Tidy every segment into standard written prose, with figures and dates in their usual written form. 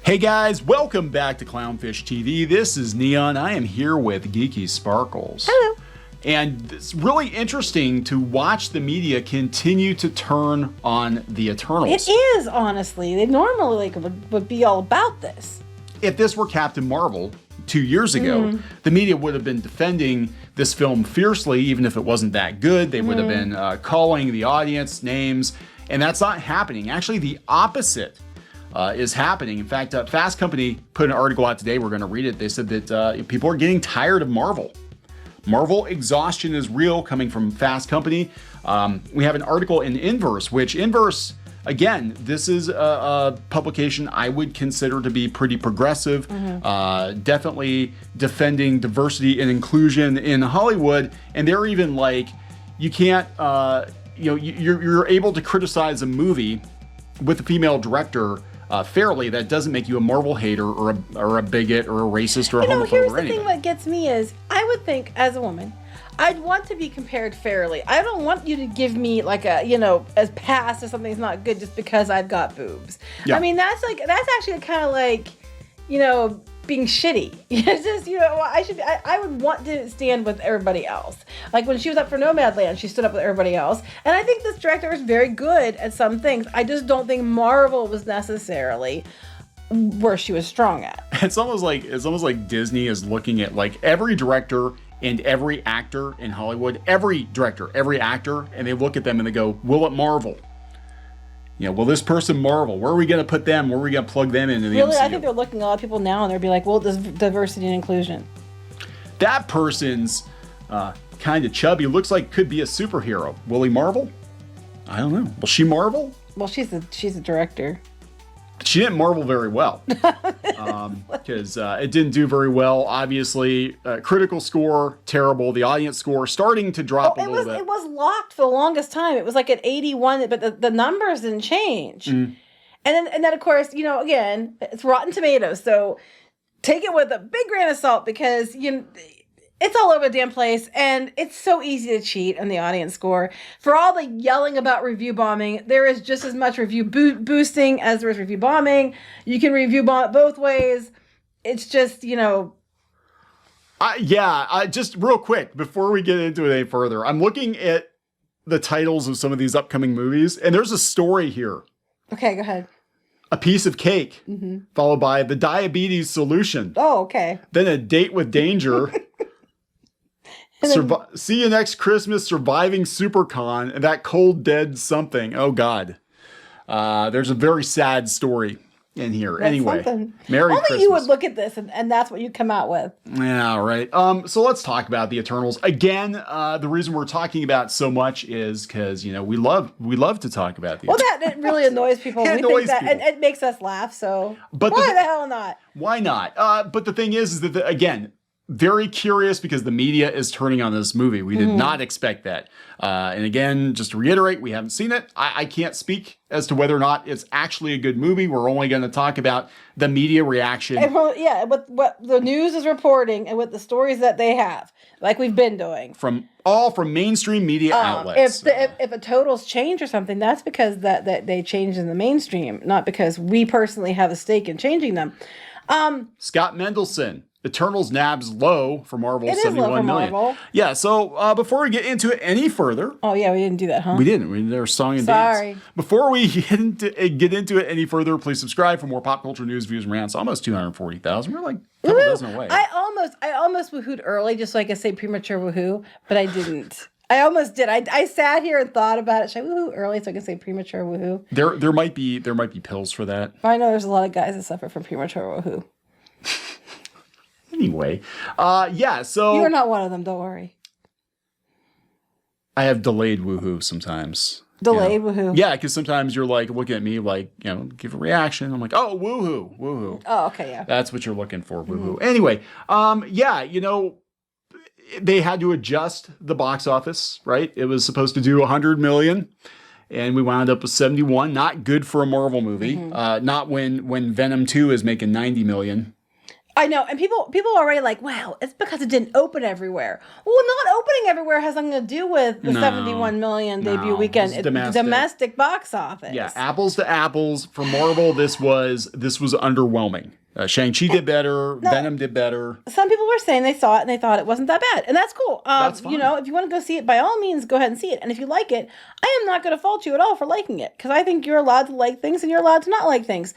Hey guys, welcome back to Clownfish TV. This is Neon. I am here with Geeky Sparkles. Hello. And it's really interesting to watch the media continue to turn on the Eternals. It is, honestly. They normally would be all about this. If this were Captain Marvel 2 years ago, the media would have been defending this film fiercely, even if it wasn't that good. They would have been calling the audience names, and that's not happening. Actually, the opposite is happening. In fact, Fast Company put an article out today. We're going to read it. They said that people are getting tired of Marvel. Marvel exhaustion is real, coming from Fast Company. We have an article in Inverse, which Inverse, again, this is a publication I would consider to be pretty progressive, definitely defending diversity and inclusion in Hollywood. And they're even like, you can't, you're able to criticize a movie with a female director fairly. That doesn't make you a Marvel hater or a biget or a racist or a homophobe Here's or the anything. thing that gets me is, I would think as a woman, I'd want to be compared fairly. I don't want you to give me like as pass if something's not good just because I've got boobs. Yeah. I mean, that's actually kind of like, being shitty. It's just, I would want to stand with everybody else. Like when she was up for Nomadland, she stood up with everybody else. And I think this director is very good at some things. I just don't think Marvel was necessarily where she was strong at. It's almost like Disney is looking at like every director and every actor in Hollywood, every director, every actor, and they look at them and they go, will it Marvel? Will this person Marvel? Where are we going to put them? Where are we going to plug them into the Really, MCU? I think they're looking at a lot of people now and they'll be like, well, there's diversity and inclusion. That person's kind of chubby, looks like could be a superhero. Will he Marvel? I don't know. Will she Marvel? Well, she's a director. She didn't Marvel very well because it didn't do very well. Obviously, critical score, terrible. The audience score starting to drop a little bit. It was locked for the longest time. It was like at 81, but the numbers didn't change. And then of course, again, it's Rotten Tomatoes. So take it with a big grain of salt because it's all over the damn place, and it's so easy to cheat on the audience score. For all the yelling about review bombing, there is just as much review boosting as there is review bombing. You can review bomb it both ways. It's just, just real quick, before we get into it any further, I'm looking at the titles of some of these upcoming movies, and there's a story here. Okay, go ahead. A Piece of Cake, followed by The Diabetes Solution. Oh, okay. Then A Date with Danger. See You Next Christmas, Surviving SuperCon, and That Cold Dead Something. Oh, God. There's a very sad story in here. That's anyway, something. Merry Only Christmas. you would look at this, and that's what you come out with. Yeah, right. So let's talk about the Eternals. Again, the reason we're talking about it so much is because, we love to talk about the Eternals. Well, that really annoys people. It We annoys think that, people. and it makes us laugh, so But why the hell not? Why not? But the thing is that, again, very curious because the media is turning on this movie. We did not expect that. And again, just to reiterate, we haven't seen it. I can't speak as to whether or not it's actually a good movie. We're only going to talk about the media reaction. With what the news is reporting and with the stories that they have, like we've been doing. From mainstream media outlets. If a totals change or something, that's because that they changed in the mainstream, not because we personally have a stake in changing them. Scott Mendelson. Eternals nabs low for Marvel, It is low 71 for million. Marvel. Yeah, so before we get into it any further. Oh, yeah, we didn't do that, huh? We didn't. We did our song and Sorry. dance. Before we get into it any further, please subscribe for more pop culture news, views, and rants. Almost 240,000. We're like a couple dozen away. I almost woohooed early just so I could say premature woohoo, but I didn't. I almost did. I sat here and thought about it. Should I woohoo early so I can say premature woohoo? There might be pills for that. I know there's a lot of guys that suffer from premature woohoo. Anyway, so You're not one of them, don't worry. I have delayed woohoo sometimes. Delayed woohoo? Yeah, because sometimes you're like looking at me like, give a reaction. I'm like, oh, woohoo. Oh, okay, yeah. That's what you're looking for, woohoo. Anyway, they had to adjust the box office, right? It was supposed to do 100 million. And we wound up with 71. Not good for a Marvel movie. Not when Venom 2 is making 90 million. I know, and people are already like, "Wow, it's because it didn't open everywhere." Well, not opening everywhere has nothing to do with the 71 million debut weekend. It's It's domestic box office. Yeah, apples to apples. For Marvel, this was underwhelming. Shang-Chi did better. Venom did better. Some people were saying they saw it and they thought it wasn't that bad, and that's cool. That's fine. You know, if you want to go see it, by all means, go ahead and see it. And if you like it, I am not going to fault you at all for liking it, because I think you're allowed to like things and you're allowed to not like things.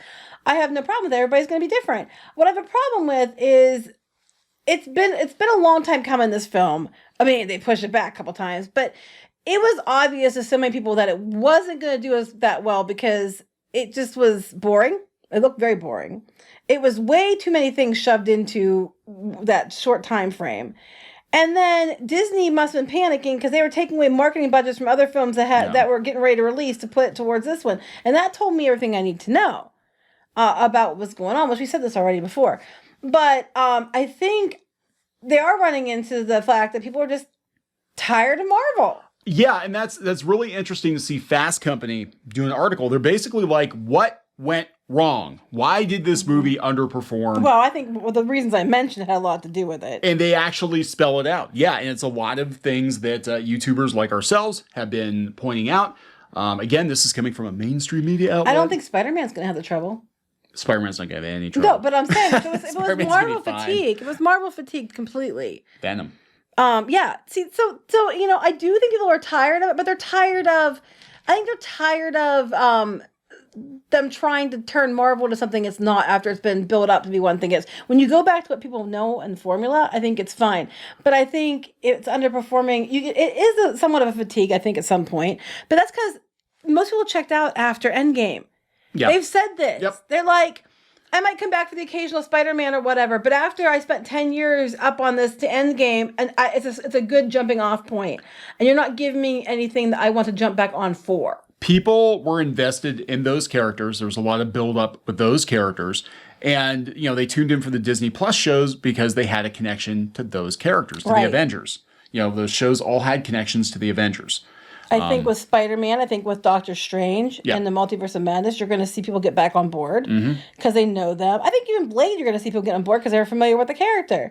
I have no problem with it. Everybody's going to be different. What I have a problem with is it's been a long time coming, this film. I mean, they pushed it back a couple times, but it was obvious to so many people that it wasn't going to do us that well because it just was boring. It looked very boring. It was way too many things shoved into that short time frame. And then Disney must have been panicking because they were taking away marketing budgets from other films that were getting ready to release to put it towards this one. And that told me everything I need to know about what's going on, which we said this already before. But I think they are running into the fact that people are just tired of Marvel. Yeah, and that's really interesting to see Fast Company do an article. They're basically like, what went wrong? Why did this movie underperform? Well, I think the reasons I mentioned had a lot to do with it. And they actually spell it out. Yeah, and it's a lot of things that YouTubers like ourselves have been pointing out. Again, this is coming from a mainstream media outlet. I don't think Spider-Man's going to have the trouble. Spider-Man's not going to have any trouble. No, but I'm saying it was Marvel fatigue. It was Marvel fatigue completely. Venom. Yeah. See, so you know, I do think people are tired of it, but they're tired of them trying to turn Marvel to something it's not after it's been built up to be one thing. It's when you go back to what people know and formula, I think it's fine. But I think it's underperforming. It is somewhat of a fatigue, I think, at some point. But that's because most people checked out after Endgame. Yep. They've said this. Yep. They're like, I might come back for the occasional Spider-Man or whatever, but after I spent 10 years up on this to Endgame, and it's a good jumping off point. And you're not giving me anything that I want to jump back on for. People were invested in those characters. There was a lot of build up with those characters. And, you know, they tuned in for the Disney Plus shows because they had a connection to those characters, to the Avengers. You know, those shows all had connections to the Avengers. I think with Spider-Man, I think with Doctor Strange and the Multiverse of Madness, you're going to see people get back on board because they know them. I think even Blade, you're going to see people get on board because they're familiar with the character.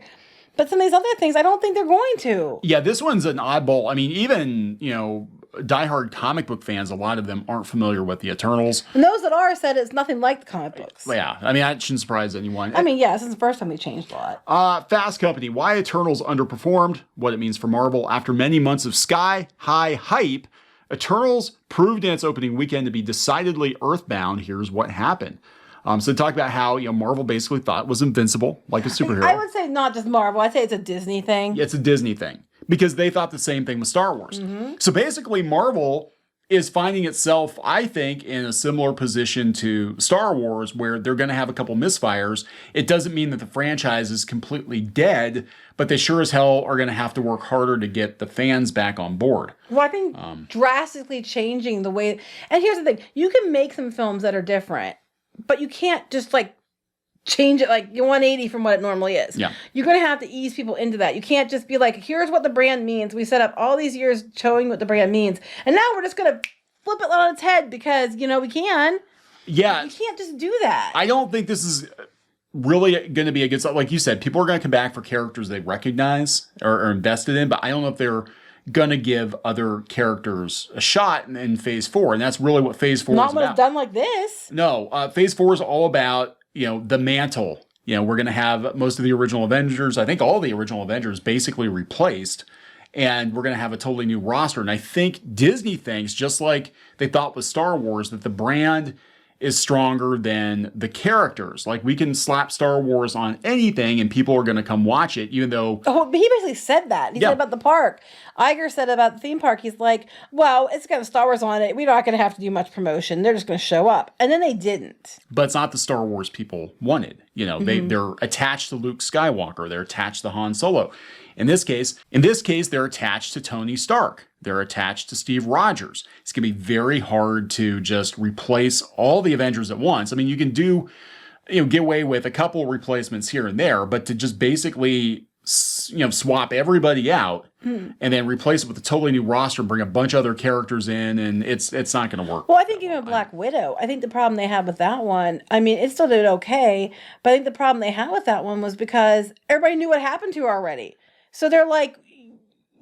But some of these other things, I don't think they're going to. Yeah, this one's an oddball. I mean, even, you know, diehard comic book fans, a lot of them aren't familiar with the Eternals. And those that are said it's nothing like the comic books. Yeah, I mean, that shouldn't surprise anyone. I mean, yeah, this is the first time they changed a lot. Fast Company, why Eternals underperformed, what it means for Marvel. After many months of sky-high hype, Eternals proved in its opening weekend to be decidedly earthbound. Here's what happened. So talk about how, you know, Marvel basically thought it was invincible, like a superhero. I would say not just Marvel. I'd say it's a Disney thing. Yeah, it's a Disney thing because they thought the same thing with Star Wars. So basically, Marvel is finding itself, I think, in a similar position to Star Wars, where they're going to have a couple misfires. It doesn't mean that the franchise is completely dead, but they sure as hell are going to have to work harder to get the fans back on board. Well, I think drastically changing the way... And here's the thing. You can make some films that are different, but you can't just, like, change it like 180 from what it normally is. Yeah. You're going to have to ease people into that. You can't just be like, here's what the brand means. We set up all these years showing what the brand means. And now we're just going to flip it on its head because, you know, we can. Yeah. You can't just do that. I don't think this is really going to be a good... Like you said, people are going to come back for characters they recognize or are invested in, but I don't know if they're going to give other characters a shot in Phase 4. And that's really what Phase 4 is about. Not when it's done like this. No. Phase 4 is all about... you know, the mantle. You know, we're going to have most of the original Avengers, I think all the original Avengers basically replaced, and we're going to have a totally new roster. And I think Disney thinks, just like they thought with Star Wars, that the brand is stronger than the characters. Like, we can slap Star Wars on anything and people are going to come watch it, even though... Oh, he basically said that. He said about the park. Iger said about the theme park, he's like, well, it's got Star Wars on it. We're not going to have to do much promotion. They're just going to show up. And then they didn't. But it's not the Star Wars people wanted. You know, they're attached to Luke Skywalker. They're attached to Han Solo. In this case, they're attached to Tony Stark. They're attached to Steve Rogers. It's going to be very hard to just replace all the Avengers at once. I mean, you can do, you know, get away with a couple replacements here and there, but to just basically swap everybody out and then replace it with a totally new roster and bring a bunch of other characters in, and it's not going to work. Well, I think even Black Widow, I think the problem they had with that one, I mean, it still did okay, but I think the problem they had with that one was because everybody knew what happened to her already. So they're like,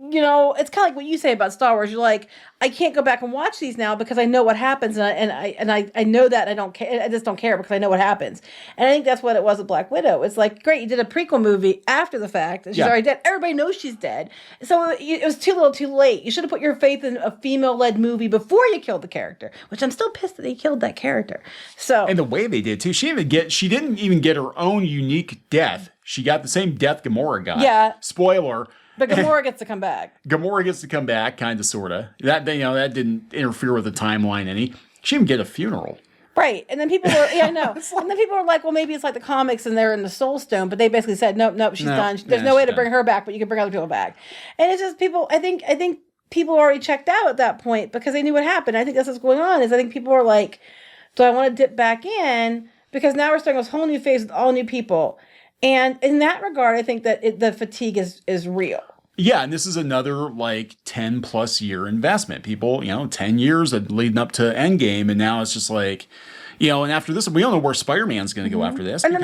it's kind of like what you say about Star Wars. You're like, I can't go back and watch these now because I know what happens, and I know that I don't care. I just don't care because I know what happens. And I think that's what it was with Black Widow. It's like, great, you did a prequel movie after the fact, and she's already dead. Everybody knows she's dead. So it was too little, too late. You should have put your faith in a female-led movie before you killed the character. Which I'm still pissed that they killed that character. So and the way they did too, she didn't even get her own unique death. She got the same death Gamora got. Yeah. Spoiler. But Gamora gets to come back. Gamora gets to come back, kind of, sort of. That didn't interfere with the timeline any. She didn't get a funeral. Right. And then people were, I know. And then people were like, well, maybe it's like the comics and they're in the Soul Stone, but they basically said, nope, she's done. There's no way to bring her back, but you can bring other people back. And it's just people, I think people already checked out at that point because they knew what happened. I think that's what's going on, is I think people are like, do I want to dip back in? Because now we're starting this whole new phase with all new people. And in that regard, I think that the fatigue is real. Yeah, and this is another 10 plus year investment. People, 10 years leading up to Endgame, and now it's just like, and after this, we don't know where Spider-Man's going to go after this. And they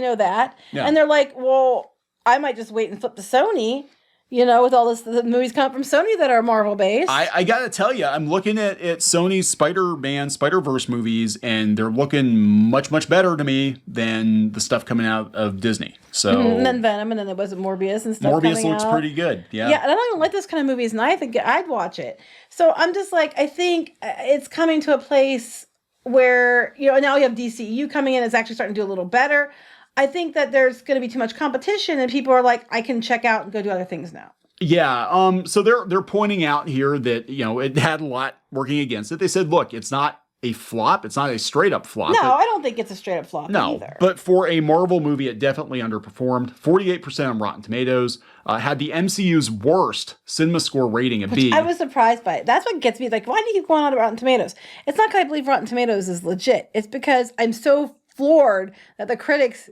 know that. Yeah. And they're like, well, I might just wait and flip to Sony. With all the movies coming from Sony that are Marvel-based. I got to tell you, I'm looking at Sony's Spider-Man, Spider-Verse movies, and they're looking much, much better to me than the stuff coming out of Disney. So and then Venom, and then there was Morbius and stuff Morbius looks pretty good, yeah. Yeah, and I don't even like those kind of movies, and I think I'd watch it. So I'm just like, I think it's coming to a place where, now you have DCU coming in, it's actually starting to do a little better. I think that there's going to be too much competition, and people are like, I can check out and go do other things now. Yeah. So they're pointing out here that, it had a lot working against it. They said, look, it's not a flop. It's not a straight up flop. No, I don't think it's a straight up flop either. But for a Marvel movie, it definitely underperformed. 48% on Rotten Tomatoes. Had the MCU's worst cinema score rating of B. I was surprised by it. That's what gets me. Like, why do you keep going on to Rotten Tomatoes? It's not because I believe Rotten Tomatoes is legit. It's because I'm so floored that the critics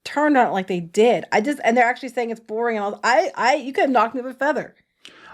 turned on it like they did. And they're actually saying it's boring and all. You could have knocked me with a feather.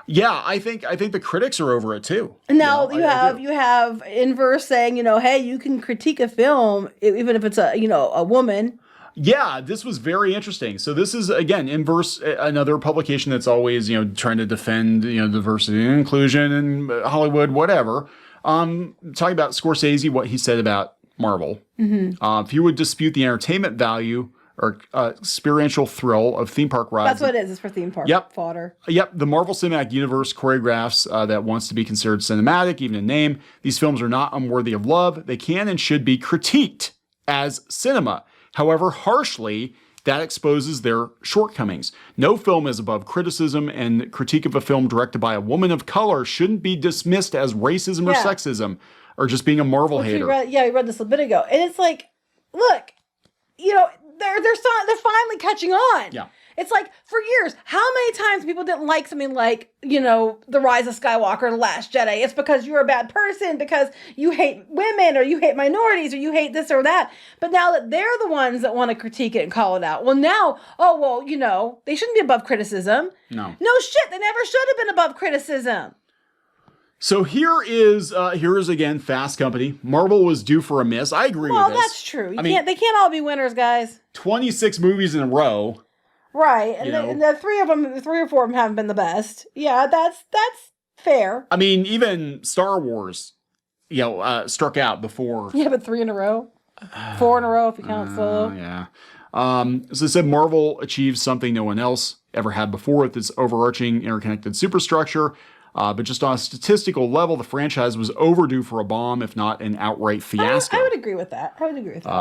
Yeah, I think the critics are over it too. Now you have Inverse saying, hey, you can critique a film even if it's a woman. Yeah, this was very interesting. So this is, again, Inverse, another publication that's always, trying to defend, diversity and inclusion in Hollywood, whatever. Talking about Scorsese, what he said about Marvel. Mm-hmm. If you would dispute the entertainment value or experiential thrill of theme park rides. That's what it is. It's for theme park fodder. Yep. The Marvel Cinematic Universe choreographs that wants to be considered cinematic, even in name. These films are not unworthy of love. They can and should be critiqued as cinema. However, harshly, that exposes their shortcomings. No film is above criticism, and critique of a film directed by a woman of color shouldn't be dismissed as racism or sexism or just being a Marvel hater. We read this a bit ago. And it's like, look, they're finally catching on. Yeah. It's like, for years, how many times people didn't like something like, The Rise of Skywalker, The Last Jedi? It's because you're a bad person, because you hate women, or you hate minorities, or you hate this or that. But now that they're the ones that want to critique it and call it out, well, now, they shouldn't be above criticism. No shit, they never should have been above criticism. So here is again Fast Company. Marvel was due for a miss. I agree with this. Well, that's true. They can't all be winners, guys. 26 movies in a row. Right, and the three or four of them haven't been the best. Yeah, that's fair. I mean, even Star Wars, struck out before. Yeah, but 3 in a row, 4 in a row if you count Solo. Yeah. As I said, Marvel achieved something no one else ever had before with its overarching interconnected superstructure. But just on a statistical level, the franchise was overdue for a bomb, if not an outright fiasco. I would agree with that.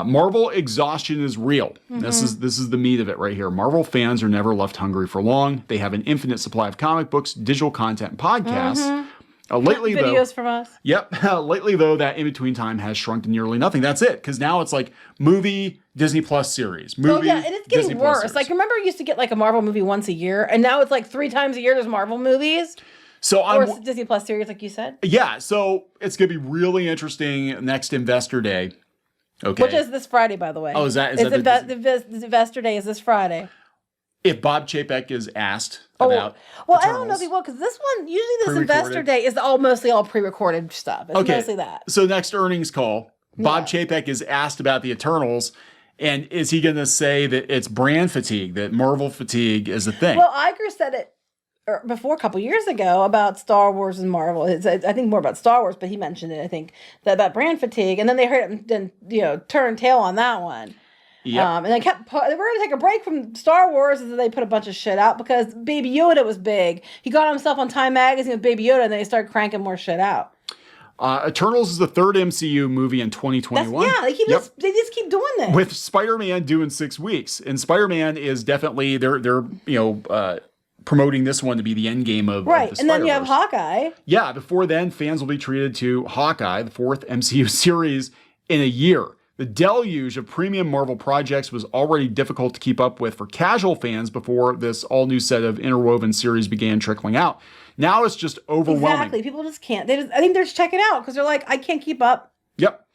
Marvel exhaustion is real. Mm-hmm. This is the meat of it right here. Marvel fans are never left hungry for long. They have an infinite supply of comic books, digital content, and podcasts. Mm-hmm. Lately, videos from us. Yep. Lately, though, that in-between time has shrunk to nearly nothing. That's it. Because now it's like movie, Disney Plus series. Movie, and it's getting Disney worse. Like, remember, you used to get like a Marvel movie once a year, and now it's like 3 times a year there's Marvel movies. Or Disney Plus series, like you said. Yeah, so it's going to be really interesting next Investor Day. Okay. Which is this Friday, by the way. Oh, is that the Investor Day is this Friday. If Bob Chapek is asked about well, Eternals, I don't know if he will, because this one, usually this Pre-recorded. investor day is mostly all pre-recorded stuff. It's mostly that. So next earnings call, Bob Chapek is asked about the Eternals, and is he going to say that it's brand fatigue, that Marvel fatigue is a thing? Well, Iger said it before a couple years ago about Star Wars and Marvel. I think more about Star Wars, but he mentioned it, I think, that about brand fatigue. And then they heard it then, turn tail on that one. Yep. And they were going to take a break from Star Wars, and then they put a bunch of shit out because Baby Yoda was big. He got himself on Time Magazine with Baby Yoda, and then they started cranking more shit out. Eternals is the third MCU movie in 2021. They just keep doing this. With Spider-Man due in 6 weeks. And Spider-Man is definitely, they're promoting this one to be the end game of right. the And then you have Spider-Verse. Hawkeye. Yeah, before then, fans will be treated to Hawkeye, the fourth MCU series in a year. The deluge of premium Marvel projects was already difficult to keep up with for casual fans before this all-new set of interwoven series began trickling out. Now it's just overwhelming. Exactly. People just can't. I think they're just checking out because they're like, I can't keep up. Yep.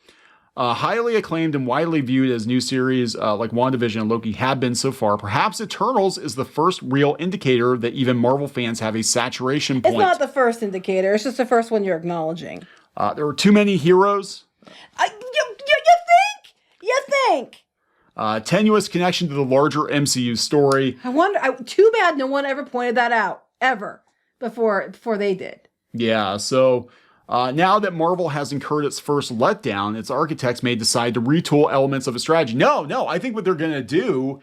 Highly acclaimed and widely viewed as new series like WandaVision and Loki have been so far. Perhaps Eternals is the first real indicator that even Marvel fans have a saturation point. It's not the first indicator. It's just the first one you're acknowledging. There are too many heroes. You think? Tenuous connection to the larger MCU story. I wonder. Too bad no one ever pointed that out ever before they did. Yeah. So now that Marvel has incurred its first letdown, its architects may decide to retool elements of a strategy. No. I think what they're going to do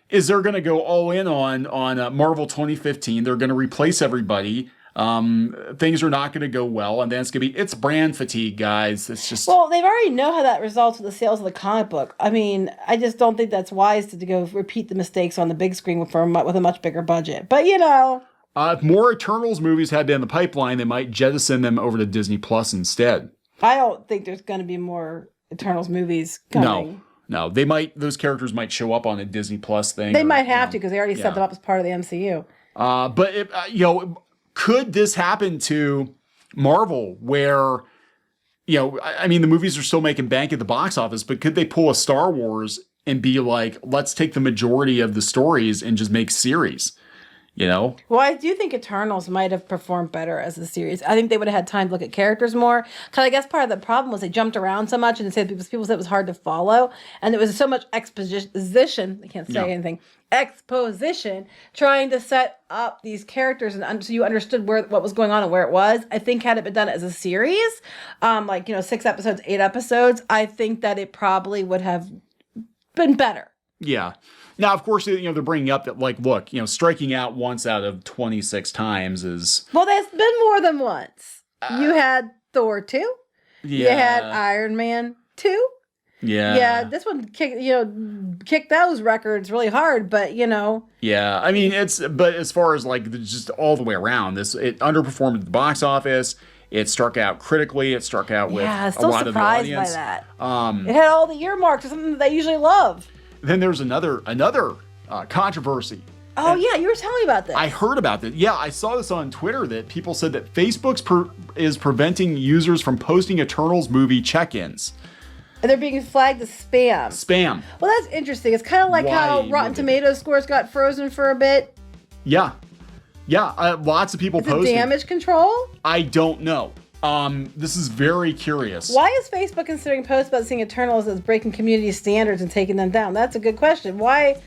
is they're going to go all in on Marvel 2015. They're going to replace everybody. Things are not going to go well, and then it's brand fatigue, guys. It's just they already know how that results with the sales of the comic book. I mean, I just don't think that's wise to go repeat the mistakes on the big screen with a much bigger budget. But if more Eternals movies had been in the pipeline, they might jettison them over to Disney Plus instead. I don't think there's going to be more Eternals movies coming. No, they might. Those characters might show up on a Disney Plus thing. They might have to because they already set them up as part of the MCU. But could this happen to Marvel where, I mean, the movies are still making bank at the box office, but could they pull a Star Wars and be like, let's take the majority of the stories and just make series? Well, I do think Eternals might have performed better as a series. I think they would have had time to look at characters more. Because I guess part of the problem was they jumped around so much, and people said it was hard to follow, and there was so much exposition. I can't say anything. Exposition trying to set up these characters, and so you understood what was going on and where it was. I think had it been done as a series, 6 episodes, 8 episodes, I think that it probably would have been better. Yeah. Now, of course, they're bringing up that, look, striking out once out of 26 times is... Well, that's been more than once. You had Thor 2. Yeah. You had Iron Man 2. Yeah. Yeah, this one kicked those records really hard, but Yeah, I mean, but as far as just all the way around, it underperformed at the box office. It struck out critically. It struck out with a lot of the audience. By that. It had all the earmarks or something that they usually love. Then there's another controversy. Oh, yeah, you were telling me about this. I heard about this. Yeah, I saw this on Twitter that people said that Facebook is preventing users from posting Eternals movie check-ins. And they're being flagged as spam. Spam. Well, that's interesting. It's kind of like how Rotten Tomatoes scores got frozen for a bit. Yeah. Yeah, lots of people posting. Damage control? I don't know. This is very curious. Why is Facebook considering posts about seeing Eternals as breaking community standards and taking them down? That's a good question. Why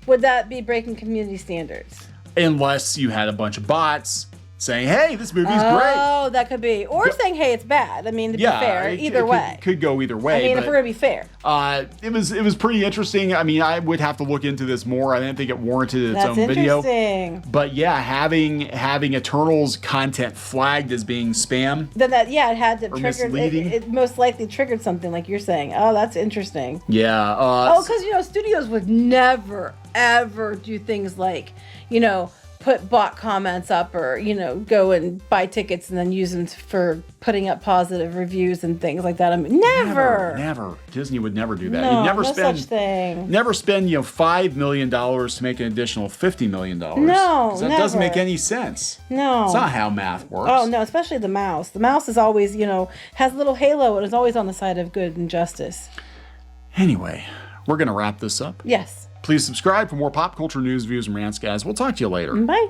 would that be breaking community standards? Unless you had a bunch of bots saying, hey, this movie's great. Oh, that could be. Or saying, hey, it's bad. I mean, to be fair, either way. Could go either way. I mean, if we're going to be fair. It was pretty interesting. I mean, I would have to look into this more. I didn't think it warranted its own video. That's interesting. But yeah, having Eternals content flagged as being spam. Then it had to trigger. Misleading. It most likely triggered something like you're saying. Oh, that's interesting. Yeah. Because, studios would never, ever do things like, put bot comments up or, go and buy tickets and then use them for putting up positive reviews and things like that. I mean, never. Disney would never do that. No, You'd never no spend such thing. Never spend, $5 million to make an additional $50 million. No, that doesn't make any sense. No. It's not how math works. Oh, no, especially the mouse. The mouse is always, has a little halo and is always on the side of good and justice. Anyway, we're going to wrap this up. Yes. Please subscribe for more pop culture news, views, and rants, guys. We'll talk to you later. Bye.